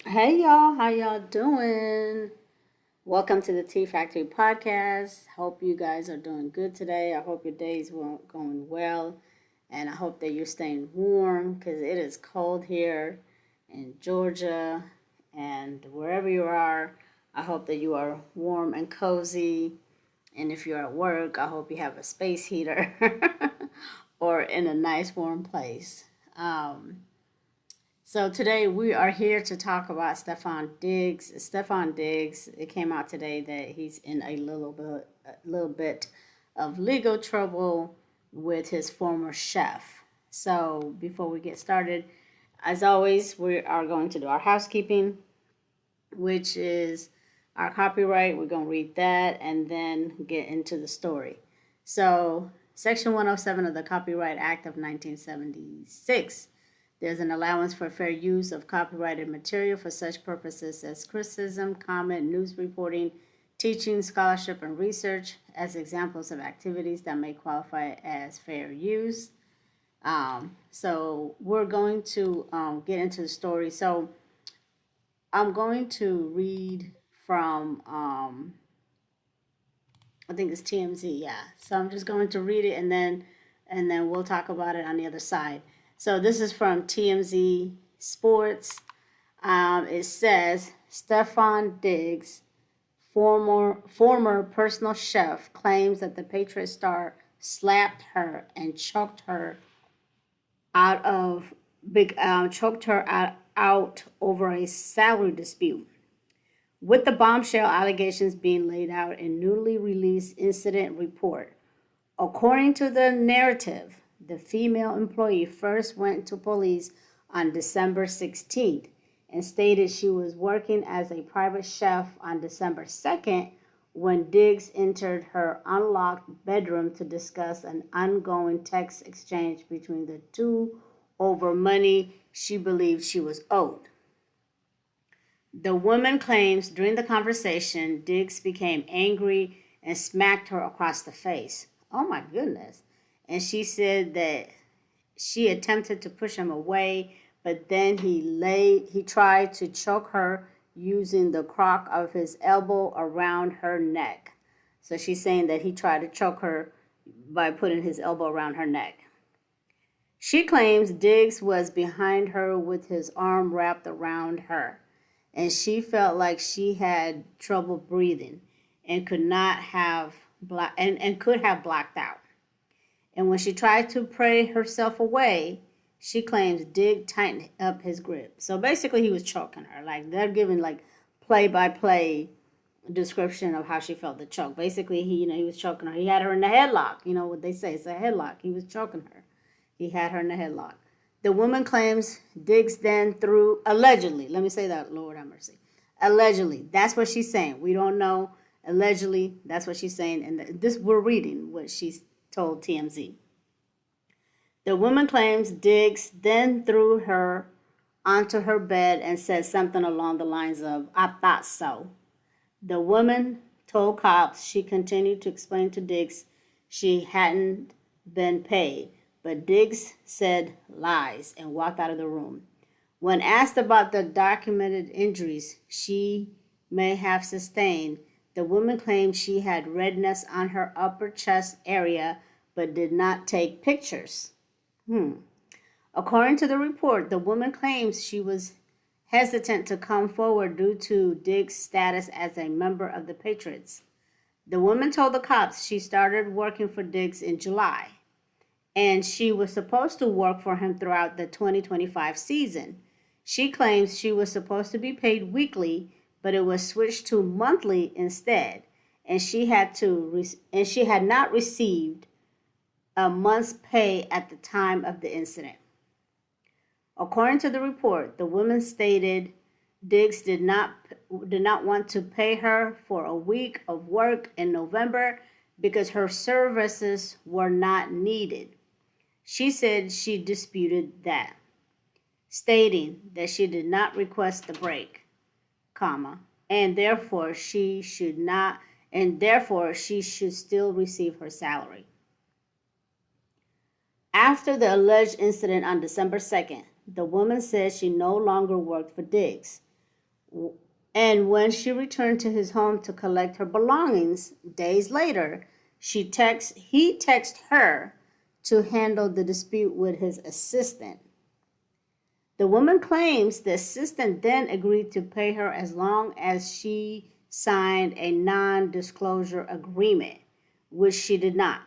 Hey y'all, how y'all doing? Welcome to the Tea Factory podcast. Hope you guys are doing good today. I hope your day's going well, and I hope that you're staying warm because it is cold here in Georgia and wherever you are. I hope that you are warm and cozy. And if you're at work, I hope you have a space heater or in a nice warm place. So today we are here to talk about Stefon Diggs. Stefon Diggs, it came out today that he's in a little bit of legal trouble with his former chef. So before we get started, as always, we are going to do our housekeeping, which is our copyright. We're going to read that and then get into the story. So, Section 107 of the Copyright Act of 1976. There's an allowance for fair use of copyrighted material for such purposes as criticism, comment, news reporting, teaching, scholarship, and research as examples of activities that may qualify as fair use. So we're going to get into the story. So I'm going to read from, I think it's TMZ, yeah. So I'm just going to read it and then we'll talk about it on the other side. So this is from TMZ Sports. It says Stefon Diggs, former personal chef, claims that the Patriot star slapped her and out of choked her out over a salary dispute. With the bombshell allegations being laid out in newly released incident report. According to the narrative, the female employee first went to police on December 16th and stated she was working as a private chef on December 2nd when Diggs entered her unlocked bedroom to discuss an ongoing text exchange between the two over money she believed she was owed. The woman claims during the conversation, Diggs became angry and smacked her across the face. Oh my goodness. And she said that she attempted to push him away, but then he tried to choke her using the crook of his elbow around her neck. So she's saying that he tried to choke her by putting his elbow around her neck. She claims Diggs was behind her with his arm wrapped around her, and she felt like she had trouble breathing and could not have and could have blacked out. And when she tried to pray herself away, she claims Dig tightened up his grip. So basically, he was choking her. Like they're giving like play by play description of how she felt the choke. Basically, he was choking her. He had her in the headlock. You know what they say? It's a headlock. He was choking her. He had her in the headlock. The woman claims Diggs then threw, allegedly, let me say that, Lord have mercy. Allegedly, that's what she's saying. We don't know. Allegedly, that's what she's saying. And this, we're reading what she's told TMZ. The woman claims Diggs then threw her onto her bed and said something along the lines of, I thought so. The woman told cops she continued to explain to Diggs she hadn't been paid, but Diggs said lies and walked out of the room. When asked about the documented injuries she may have sustained, the woman claimed she had redness on her upper chest area but did not take pictures. According to the report, the woman claims she was hesitant to come forward due to Diggs' status as a member of the Patriots. The woman told the cops she started working for Diggs in July, and she was supposed to work for him throughout the 2025 season. She claims she was supposed to be paid weekly, but it was switched to monthly instead, and she had not received a month's pay at the time of the incident. According to the report, the woman stated Diggs did not want to pay her for a week of work in November because her services were not needed. She said she disputed that, stating that she did not request the break, comma, and therefore she should still receive her salary. After the alleged incident on December 2nd, the woman said she no longer worked for Diggs. And when she returned to his home to collect her belongings days later, he texted her to handle the dispute with his assistant. The woman claims the assistant then agreed to pay her as long as she signed a non disclosure agreement, which she did not.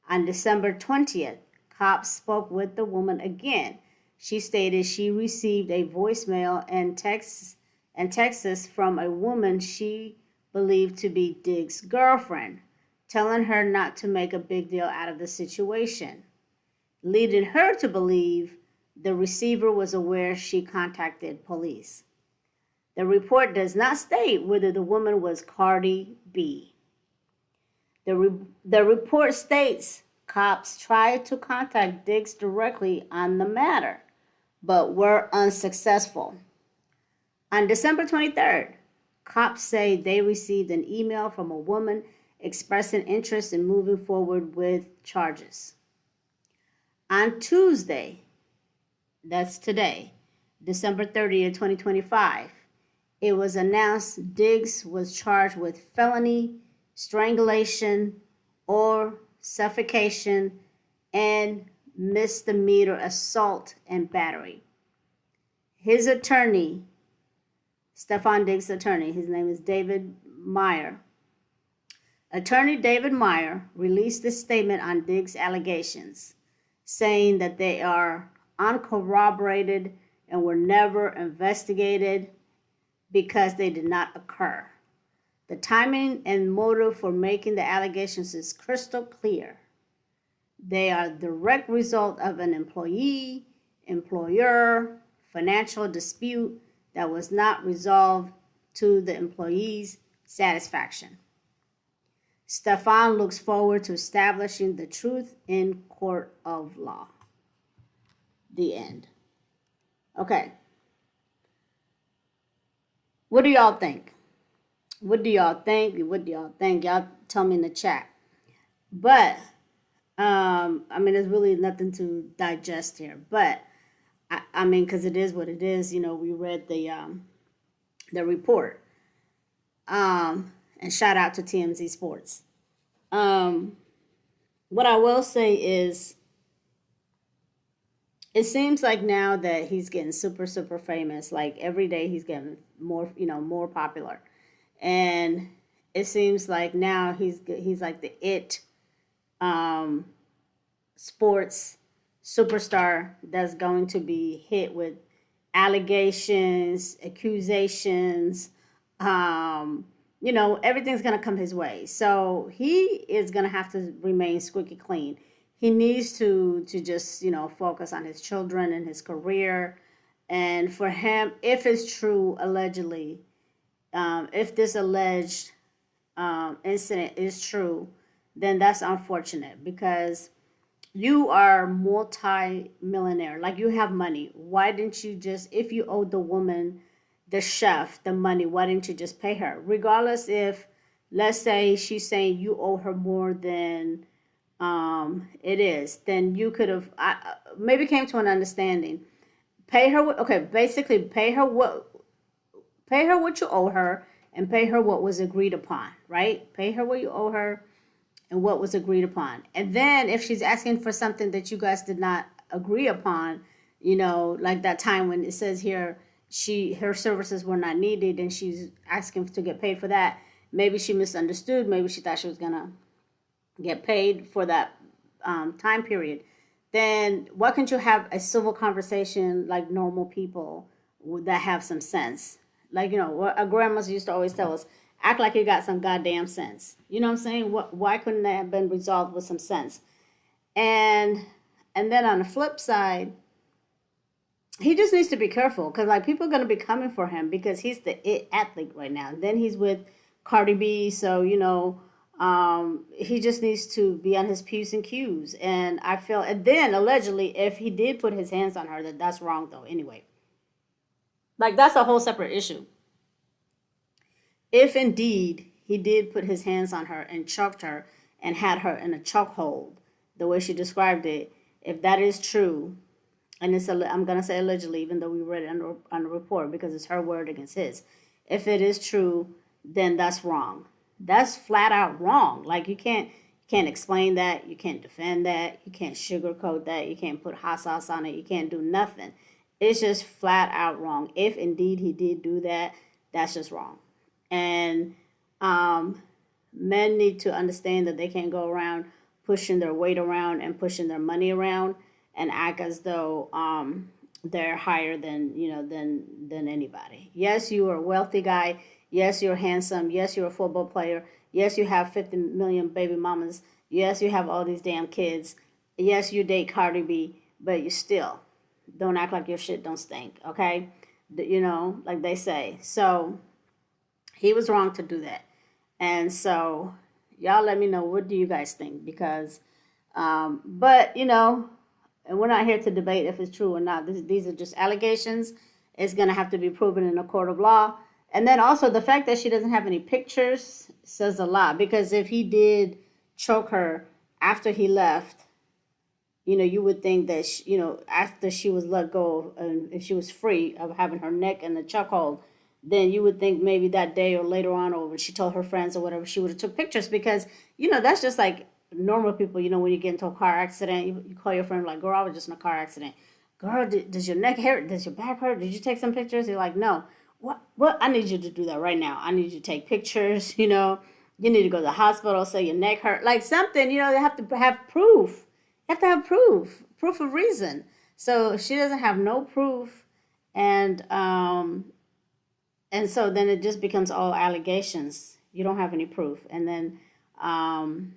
On December 20th, cops spoke with the woman again. She stated she received a voicemail and texts from a woman she believed to be Diggs' girlfriend, telling her not to make a big deal out of the situation, leading her to believe the receiver was aware she contacted police. The report does not state whether the woman was Cardi B. The report states cops tried to contact Diggs directly on the matter, but were unsuccessful. On December 23rd, cops say they received an email from a woman expressing interest in moving forward with charges. On Tuesday, that's today, December 30th, 2025, it was announced Diggs was charged with felony, strangulation, or suffocation, and misdemeanor assault and battery. His attorney, Stefon Diggs' attorney, his name is David Meyer. Attorney David Meyer released a statement on Diggs' allegations, saying that they are uncorroborated and were never investigated because they did not occur. The timing and motive for making the allegations is crystal clear. They are the direct result of an employer financial dispute that was not resolved to the employee's satisfaction. Stefon looks forward to establishing the truth in court of law. The end. Okay. What do y'all think? What do y'all think? What do y'all think? Y'all tell me in the chat. But I mean, there's really nothing to digest here. But I mean, because it is what it is. You know, we read the report. And shout out to TMZ Sports. What I will say is, it seems like now that he's getting super, super famous. Like every day, he's getting more, more popular, and it seems like now he's like the sports superstar that's going to be hit with allegations, accusations. Everything's gonna come his way. So he is gonna have to remain squeaky clean. He needs to just focus on his children and his career. And for him, if it's true, allegedly, if this alleged incident is true, then that's unfortunate because you are multi-millionaire. Like you have money. Why didn't you just, if you owed the woman, the chef, the money, why didn't you just pay her? Regardless if, let's say she's saying you owe her more than it is, then you could have maybe came to an understanding. Pay her, basically pay her what you owe her and pay her what was agreed upon, right? Pay her what you owe her and what was agreed upon. And then if she's asking for something that you guys did not agree upon, like that time when it says here her services were not needed and she's asking to get paid for that, maybe she misunderstood, maybe she thought she was gonna get paid for that time period, then why can't you have a civil conversation like normal people that have some sense? Like, what our grandmas used to always tell us, act like you got some goddamn sense. You know what I'm saying? Why couldn't that have been resolved with some sense? And then on the flip side, he just needs to be careful because like people are going to be coming for him because he's the it athlete right now. And then he's with Cardi B, so he just needs to be on his P's and Q's. And I feel, and then allegedly, if he did put his hands on her, that's wrong though. Anyway, like that's a whole separate issue. If indeed he did put his hands on her and choked her and had her in a chokehold, the way she described it, if that is true, and I'm gonna say allegedly, even though we read it on the report because it's her word against his. If it is true, then that's wrong. That's flat out wrong. Like you can't explain that, you can't defend that, you can't sugarcoat that, you can't put hot sauce on it, you can't do nothing. It's just flat out wrong. If indeed he did do that, that's just wrong. And um, men need to understand that they can't go around pushing their weight around and pushing their money around and act as though they're higher than than anybody. Yes, you are a wealthy guy. Yes, you're handsome. Yes, you're a football player. Yes, you have 50 million baby mamas. Yes, you have all these damn kids. Yes, you date Cardi B, but you still don't act like your shit don't stink. Okay, like they say. So he was wrong to do that. And so, y'all let me know, what do you guys think? Because, but and we're not here to debate if it's true or not. These are just allegations. It's gonna have to be proven in a court of law. And then also the fact that she doesn't have any pictures says a lot. Because if he did choke her after he left, you would think that after she was let go and if she was free of having her neck in the chokehold, then you would think maybe that day or later on, or when she told her friends or whatever, she would have took pictures. Because that's just like normal people. When you get into a car accident, you call your friend like, "Girl, I was just in a car accident. Girl, does your neck hurt? Does your back hurt? Did you take some pictures?" You're like, "No." What? I need you to do that right now. I need you to take pictures. You need to go to the hospital. Say your neck hurt, like something. They have to have proof. You have to have proof of reason. So she doesn't have no proof, and so then it just becomes all allegations. You don't have any proof, and then and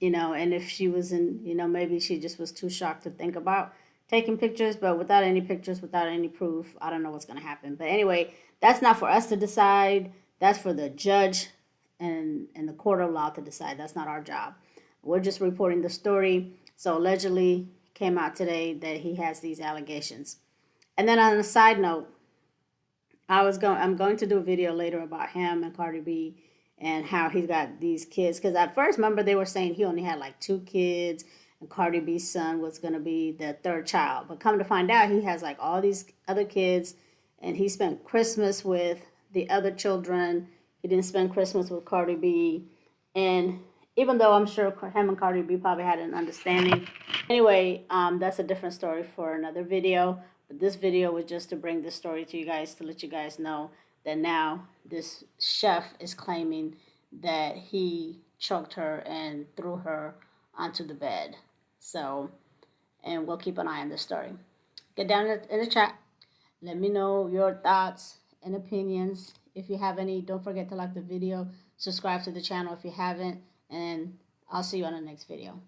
if she was in, maybe she just was too shocked to think about taking pictures, but without any pictures, without any proof, I don't know what's going to happen. But anyway, that's not for us to decide. That's for the judge and the court of law to decide. That's not our job. We're just reporting the story. So allegedly came out today that he has these allegations. And then on a side note, I'm going to do a video later about him and Cardi B and how he's got these kids. Because at first, remember, they were saying he only had like 2 kids, and Cardi B's son was going to be the third child. But come to find out, he has like all these other kids, and he spent Christmas with the other children. He didn't spend Christmas with Cardi B. And even though I'm sure him and Cardi B probably had an understanding. Anyway, that's a different story for another video. But this video was just to bring this story to you guys, to let you guys know that now this chef is claiming that he choked her and threw her onto the bed. So, and we'll keep an eye on this story. Get down in the chat. Let me know your thoughts and opinions. If you have any, don't forget to like the video, subscribe to the channel if you haven't, and I'll see you on the next video.